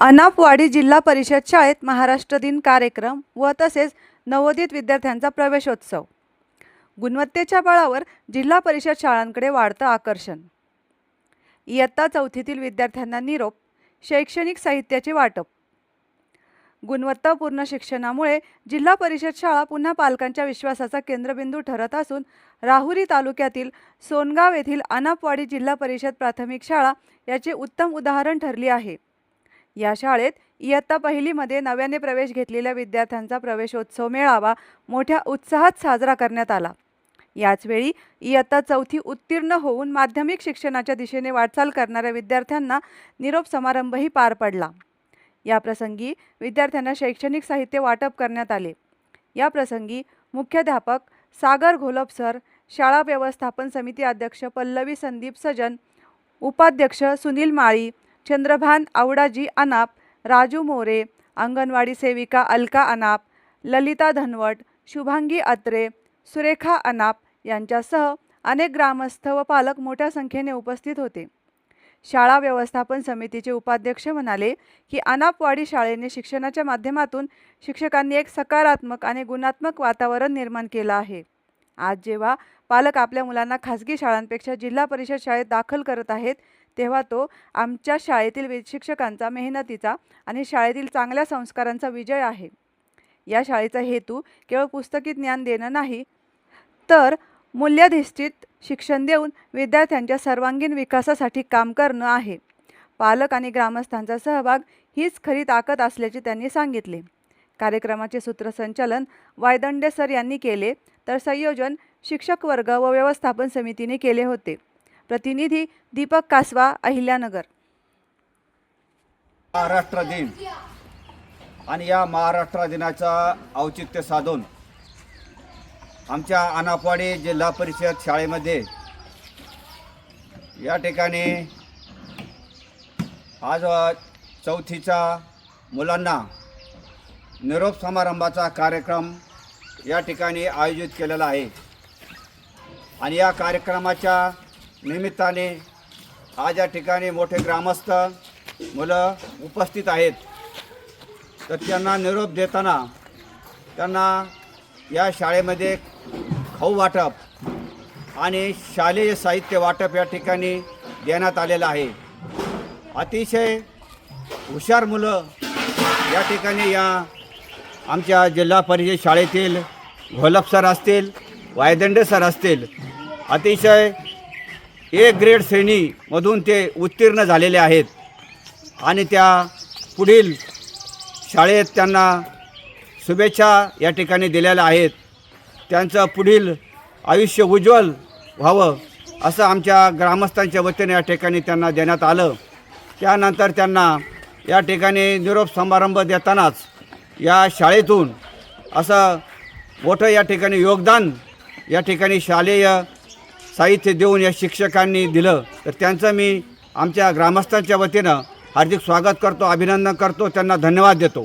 अनापवाडी जिल्हा परिषद शाळेत महाराष्ट्र दिन कार्यक्रम व तसेच नवोदित विद्यार्थ्यांचा प्रवेशोत्सव। गुणवत्तेच्या बळावर जिल्हा परिषद शाळांकडे वाढतं आकर्षण। इयत्ता चौथीतील विद्यार्थ्यांना निरोप, शैक्षणिक साहित्याचे वाटप। गुणवत्तापूर्ण शिक्षणामुळे जिल्हा परिषद शाळा पुन्हा पालकांच्या विश्वासाचा केंद्रबिंदू ठरत असून राहुरी तालुक्यातील सोनगाव येथील अनापवाडी जिल्हा परिषद प्राथमिक शाळा याचे उत्तम उदाहरण ठरली आहे। या शाळेत इयत्ता पहिलीमध्ये नव्याने प्रवेश घेतलेल्या विद्यार्थ्यांचा प्रवेशोत्सव मेळावा मोठ्या उत्साहात साजरा करण्यात आला। याचवेळी इयत्ता चौथी उत्तीर्ण होऊन माध्यमिक शिक्षणाच्या दिशेने वाटचाल करणाऱ्या विद्यार्थ्यांना निरोप समारंभही पार पडला। या प्रसंगी विद्यार्थ्यांना शैक्षणिक साहित्य वाटप करण्यात आले। या प्रसंगी मुख्याध्यापक सागर घोलप सर, शाळा व्यवस्थापन समिती अध्यक्ष पल्लवी संदीप सजन, उपाध्यक्ष सुनील माळी, चंद्रभान आवडाजी अनाप, राजू मोरे, अंगणवाडी सेविका अलका अनाप, ललिता धनवट, शुभांगी अत्रे, सुरेखा अनाप यांच्यासह अनेक ग्रामस्थ व पालक मोठ्या संख्येने उपस्थित होते। शाळा व्यवस्थापन समितीचे उपाध्यक्ष म्हणाले की अनापवाडी शाळेने शिक्षणाच्या माध्यमातून शिक्षकांनी एक सकारात्मक आणि गुणात्मक वातावरण निर्माण केलं आहे। आज जेव्हा पालक आपल्या मुलांना खासगी शाळांपेक्षा जिल्हा परिषद शाळेत दाखल करत आहेत, तेव्हा तो आमच्या शाळेतील शिक्षकांचा, मेहनतीचा आणि शाळेतील चांगल्या संस्कारांचा विजय आहे। या शाळेचा हेतू केवळ पुस्तकी ज्ञान देणं नाही, तर मूल्याधिष्ठित शिक्षण देऊन विद्यार्थ्यांच्या सर्वांगीण विकासासाठी काम करणं आहे। पालक आणि ग्रामस्थांचा सहभाग हीच खरी ताकद असल्याचे त्यांनी सांगितले। कार्यक्रमाचे सूत्रसंचालन वायदंडे सर यांनी केले, तर संयोजन शिक्षक वर्ग व व्यवस्थापन समितीने केले होते। प्रतिनिधी दीपक कासवा, अहिल्यानगर। महाराष्ट्र दिन आणि या महाराष्ट्र दिनाचा औचित्य साधून आमच्या अनापवाडी जिल्हा परिषद शाळेमध्ये या ठिकाणी आज चौथीच्या मुलांना निरोप समारंभाचा कार्यक्रम या ठिकाणी आयोजित केलेला आहे। आणि या कार्यक्रमाच्या निमित्ताने आज या ठिकाणी मोठे ग्रामस्थ मुलं उपस्थित आहेत। तर त्यांना निरोप देताना त्यांना या शाळेमध्ये खाऊ वाटप आणि शालेय साहित्य वाटप या ठिकाणी देण्यात आलेलं आहे। अतिशय हुशार मुलं या ठिकाणी या आमच्या जिल्हा परिषद शाळेतील घोलप सर असतील, वायदंडे सर असतील, अतिशय ए ग्रेड श्रेणीमधून ते उत्तीर्ण झालेले आहेत आणि त्या पुढील शाळेत त्यांना शुभेच्छा या ठिकाणी दिलेल्या आहेत। त्यांचं पुढील आयुष्य उज्ज्वल व्हावं असं आमच्या ग्रामस्थांच्या वतीने या ठिकाणी त्यांना देण्यात आलं। त्यानंतर त्यांना या ठिकाणी निरोप समारंभ देतानाच या शाळेतून असं मोठं या ठिकाणी योगदान या ठिकाणी शालेय साहित्य देऊन या शिक्षकांनी दिलं, तर त्यांचं मी आमच्या ग्रामस्थांच्या वतीनं हार्दिक स्वागत करतो, अभिनंदन करतो, त्यांना धन्यवाद देतो।